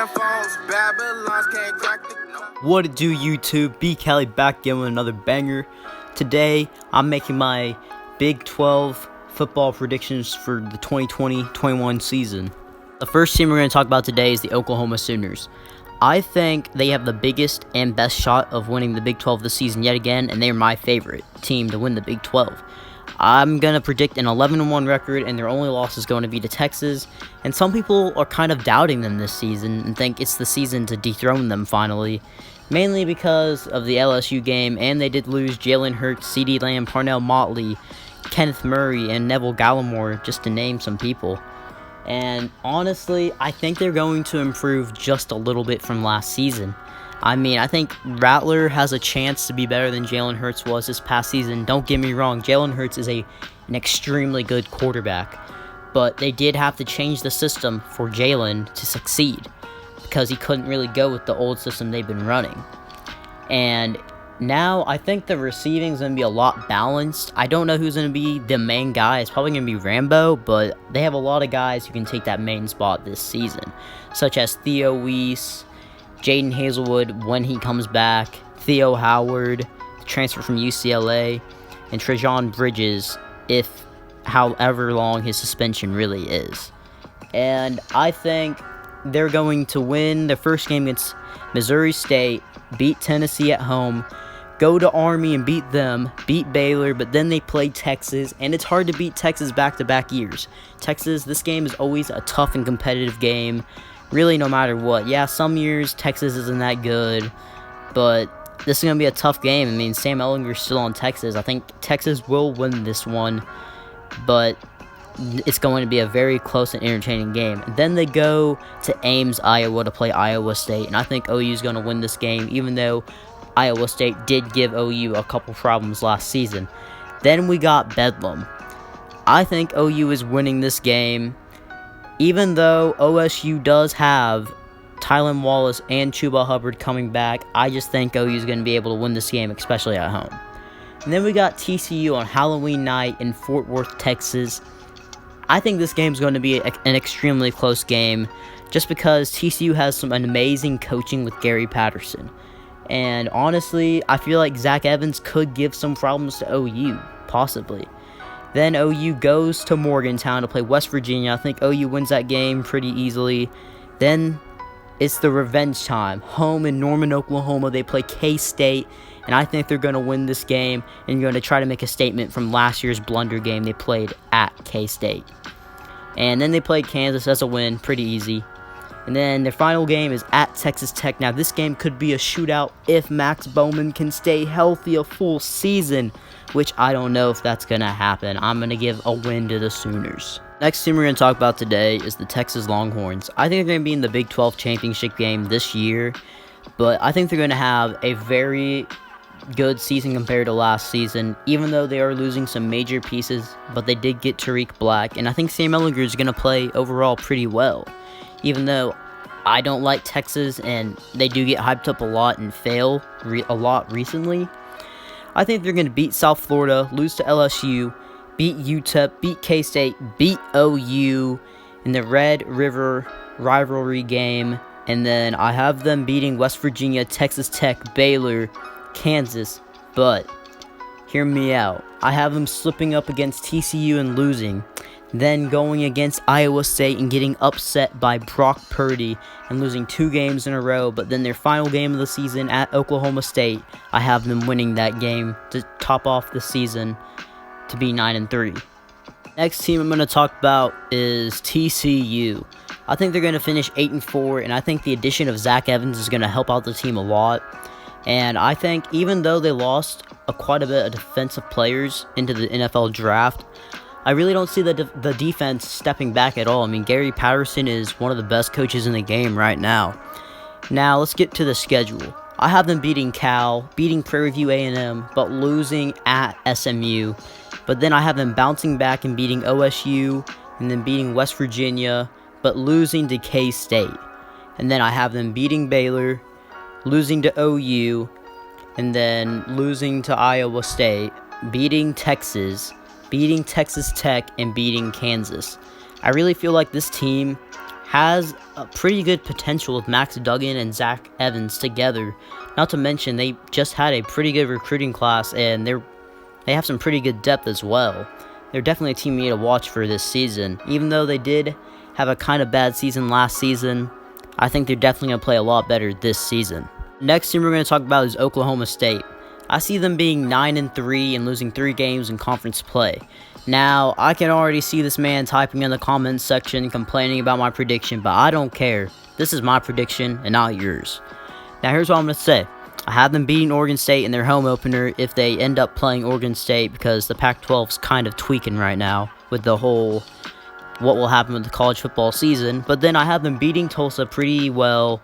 phones, Babylons can't crack the. What it do, YouTube? B Kelly back again with another banger. Today, I'm making my Big 12 football predictions for the 2020-21 season. The first team we're going to talk about today is the Oklahoma Sooners. I think they have the biggest and best shot of winning the Big 12 this season yet again, and they're my favorite team to win the Big 12. I'm going to predict an 11-1 record, and their only loss is going to be to Texas. And some people are kind of doubting them this season and think it's the season to dethrone them finally, mainly because of the LSU game, and they did lose Jalen Hurts, CeeDee Lamb, Parnell Motley, Kenneth Murray, and Neville Gallimore, just to name some people. And honestly, I think they're going to improve just a little bit from last season. I mean, I think Rattler has a chance to be better than Jalen Hurts was this past season. Don't get me wrong, Jalen Hurts is an extremely good quarterback. But they did have to change the system for Jalen to succeed, because he couldn't really go with the old system they've been running. And now I think the receiving is going to be a lot balanced. I don't know who's going to be the main guy. It's probably going to be Rambo, but they have a lot of guys who can take that main spot this season, such as Theo Weiss, Jaden Hazelwood when he comes back, Theo Howard, the transfer from UCLA, and Trajan Bridges, if however long his suspension really is. And I think they're going to win the first game against Missouri State, beat Tennessee at home, go to Army and beat them, beat Baylor, but then they play Texas, and it's hard to beat Texas back-to-back years. Texas, this game is always a tough and competitive game, really no matter what. Yeah, some years Texas isn't that good, but this is going to be a tough game. I mean, Sam Ehlinger's still on Texas. I think Texas will win this one, but it's going to be a very close and entertaining game. And then they go to Ames, Iowa to play Iowa State, and I think OU is going to win this game, even though Iowa State did give OU a couple problems last season. Then we got Bedlam. I think OU is winning this game, even though OSU does have Tylan Wallace and Chuba Hubbard coming back. I just think OU is going to be able to win this game, especially at home. And then we got TCU on Halloween night in Fort Worth, Texas. I think this game is going to be an extremely close game, just because TCU has some amazing coaching with Gary Patterson. And honestly, I feel like Zach Evans could give some problems to OU, possibly. Then OU goes to Morgantown to play West Virginia. I think OU wins that game pretty easily. Then it's the revenge time. Home in Norman, Oklahoma, they play K-State, and I think they're going to win this game and going to try to make a statement from last year's blunder game they played at K-State. And then they played Kansas as a win, pretty easy. And then their final game is at Texas Tech. Now, this game could be a shootout if Max Bowman can stay healthy a full season, which I don't know if that's going to happen. I'm going to give a win to the Sooners. Next team we're going to talk about today is the Texas Longhorns. I think they're going to be in the Big 12 championship game this year, but I think they're going to have a very good season compared to last season, even though they are losing some major pieces, but they did get Tariq Black, and I think Sam Ehlinger is going to play overall pretty well. Even though I don't like Texas, and they do get hyped up a lot and fail a lot recently, I think they're going to beat South Florida, lose to LSU, beat UTEP, beat K-State, beat OU in the Red River rivalry game, and then I have them beating West Virginia, Texas Tech, Baylor, Kansas, but hear me out. I have them slipping up against TCU and losing, then going against Iowa State and getting upset by Brock Purdy and losing 2 games in a row, but then their final game of the season at Oklahoma State, I have them winning that game to top off the season to be 9-3. Next team I'm going to talk about is TCU. I think they're going to finish 8-4, and I think the addition of Zach Evans is going to help out the team a lot. And I think even though they lost quite a bit of defensive players into the NFL draft, I really don't see the defense stepping back at all. I mean, Gary Patterson is one of the best coaches in the game right now. Now, let's get to the schedule. I have them beating Cal, beating Prairie View A&M, but losing at SMU. But then I have them bouncing back and beating OSU, and then beating West Virginia, but losing to K-State. And then I have them beating Baylor, losing to OU, and then losing to Iowa State, beating Texas, beating Texas Tech, and beating Kansas. I really feel like this team has a pretty good potential with Max Duggan and Zach Evans together. Not to mention, they just had a pretty good recruiting class, and they have some pretty good depth as well. They're definitely a team you need to watch for this season. Even though they did have a kind of bad season last season, I think they're definitely going to play a lot better this season. Next team we're going to talk about is Oklahoma State. I see them being 9-3 and losing 3 games in conference play. Now, I can already see this man typing in the comments section complaining about my prediction, but I don't care. This is my prediction and not yours. Now, here's what I'm going to say. I have them beating Oregon State in their home opener if they end up playing Oregon State, because the Pac-12's kind of tweaking right now with the whole what will happen with the college football season. But then I have them beating Tulsa pretty well,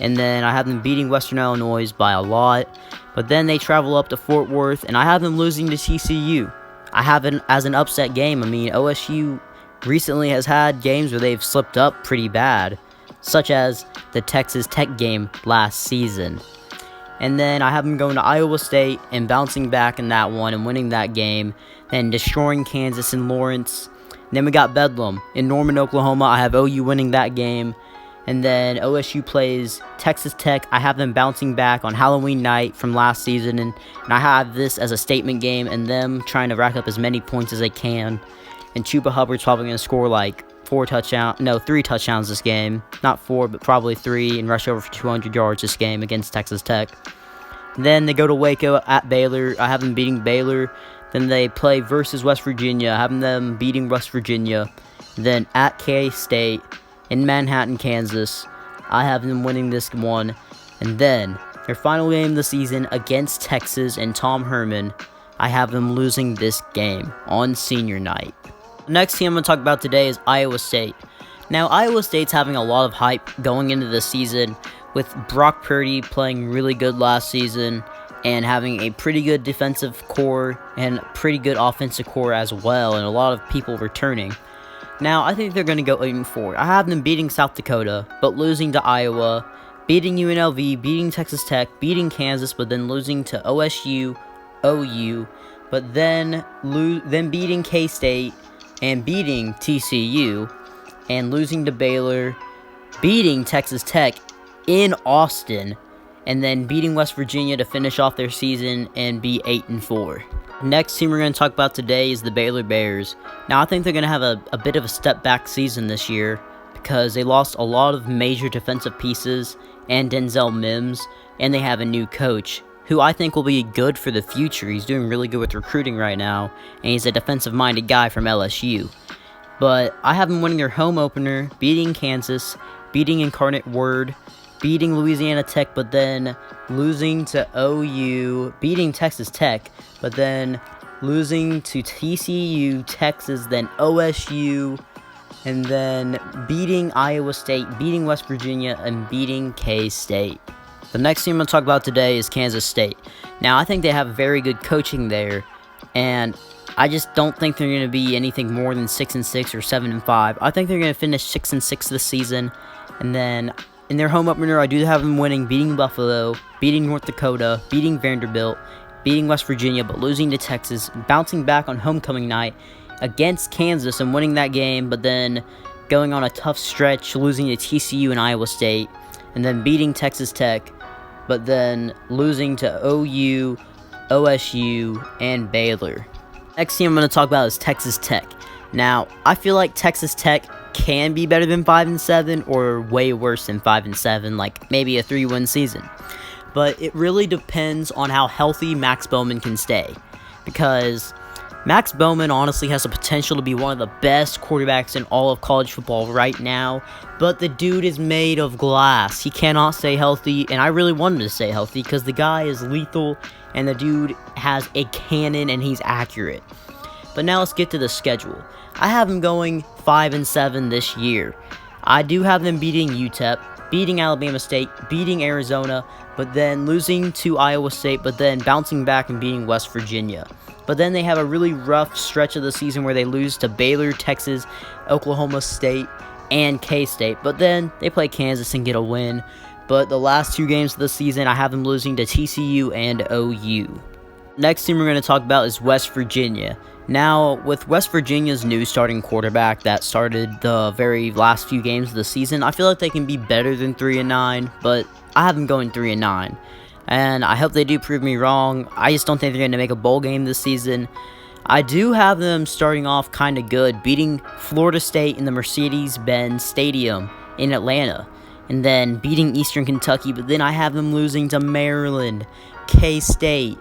and then I have them beating Western Illinois by a lot. But then they travel up to Fort Worth, and I have them losing to TCU. I have it as an upset game. I mean, OSU recently has had games where they've slipped up pretty bad, such as the Texas Tech game last season. And then I have them going to Iowa State and bouncing back in that one and winning that game, and destroying Kansas and Lawrence. And then we got Bedlam in Norman, Oklahoma. I have OU winning that game. And then OSU plays Texas Tech. I have them bouncing back on Halloween night from last season. And I have this as a statement game and them trying to rack up as many points as they can. And Chuba Hubbard's probably going to score like 3 touchdowns this game. Not 4, but probably 3, and rush over for 200 yards this game against Texas Tech. Then they go to Waco at Baylor. I have them beating Baylor. Then they play versus West Virginia. I have them beating West Virginia. Then at K-State in Manhattan, Kansas, I have them winning this one. And then their final game of the season against Texas and Tom Herman, I have them losing this game on senior night. The next team I'm going to talk about today is Iowa State. Now, Iowa State's having a lot of hype going into the season, with Brock Purdy playing really good last season and having a pretty good defensive core and pretty good offensive core as well, and a lot of people returning. Now, I think they're going to go 8-4. I have them beating South Dakota, but losing to Iowa, beating UNLV, beating Texas Tech, beating Kansas, but then losing to OSU, OU, but then beating K-State, and beating TCU, and losing to Baylor, beating Texas Tech in Austin, and then beating West Virginia to finish off their season and be 8-4. Next team we're going to talk about today is the Baylor Bears. Now, I think they're going to have a bit of a step back season this year, because they lost a lot of major defensive pieces and Denzel Mims, and they have a new coach who I think will be good for the future. He's doing really good with recruiting right now, and he's a defensive-minded guy from LSU. But I have them winning their home opener, beating Kansas, beating Incarnate Word, beating Louisiana Tech, but then losing to OU, beating Texas Tech, but then losing to TCU, Texas, then OSU, and then beating Iowa State, beating West Virginia, and beating K-State. The next team I'm going to talk about today is Kansas State. Now, I think they have very good coaching there, and I just don't think they're going to be anything more than 6-6 or 7-5. I think they're going to finish 6-6 this season, and then in their home opener, I do have them winning, beating Buffalo, beating North Dakota, beating Vanderbilt, beating West Virginia, but losing to Texas, bouncing back on homecoming night against Kansas and winning that game, but then going on a tough stretch, losing to TCU and Iowa State, and then beating Texas Tech, but then losing to OU, OSU, and Baylor. Next team I'm going to talk about is Texas Tech. Now, I feel like Texas Tech can be better than 5-7 or way worse than 5-7, like maybe a 3-win season. But it really depends on how healthy Max Bowman can stay, because Max Bowman honestly has the potential to be one of the best quarterbacks in all of college football right now, but the dude is made of glass. He cannot stay healthy, and I really want him to stay healthy because the guy is lethal, and the dude has a cannon, and he's accurate. But now let's get to the schedule. I have them going 5-7 this year. I do have them beating UTEP, beating Alabama State, beating Arizona, but then losing to Iowa State, but then bouncing back and beating West Virginia. But then they have a really rough stretch of the season where they lose to Baylor, Texas, Oklahoma State, and K-State. But then they play Kansas and get a win. But the last 2 games of the season, I have them losing to TCU and OU. Next team we're going to talk about is West Virginia. Now, with West Virginia's new starting quarterback that started the very last few games of the season, I feel like they can be better than 3-9, but I have them going 3-9. And I hope they do prove me wrong. I just don't think they're going to make a bowl game this season. I do have them starting off kind of good, beating Florida State in the Mercedes-Benz Stadium in Atlanta, and then beating Eastern Kentucky, but then I have them losing to Maryland, K-State,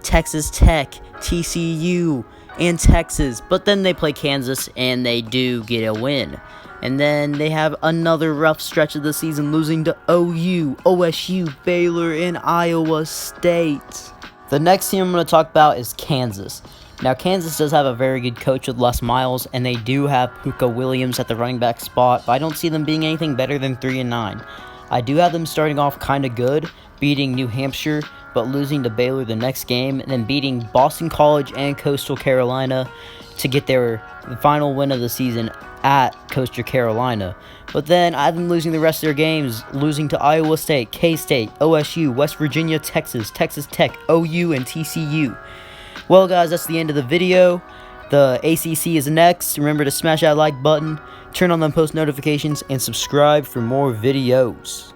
Texas Tech, TCU, and Texas, but then they play Kansas and they do get a win. And then they have another rough stretch of the season, losing to OU, OSU, Baylor, and Iowa State. The next team I'm going to talk about is Kansas. Now, Kansas does have a very good coach with Les Miles, and they do have Puka Williams at the running back spot, but I don't see them being anything better than 3-9. I do have them starting off kind of good, beating New Hampshire, but losing to Baylor the next game, and then beating Boston College and Coastal Carolina to get their final win of the season at Coastal Carolina. But then I have them losing the rest of their games, losing to Iowa State, K-State, OSU, West Virginia, Texas, Texas Tech, OU, and TCU. Well, guys, that's the end of the video. The ACC is next. Remember to smash that like button, turn on them post notifications, and subscribe for more videos.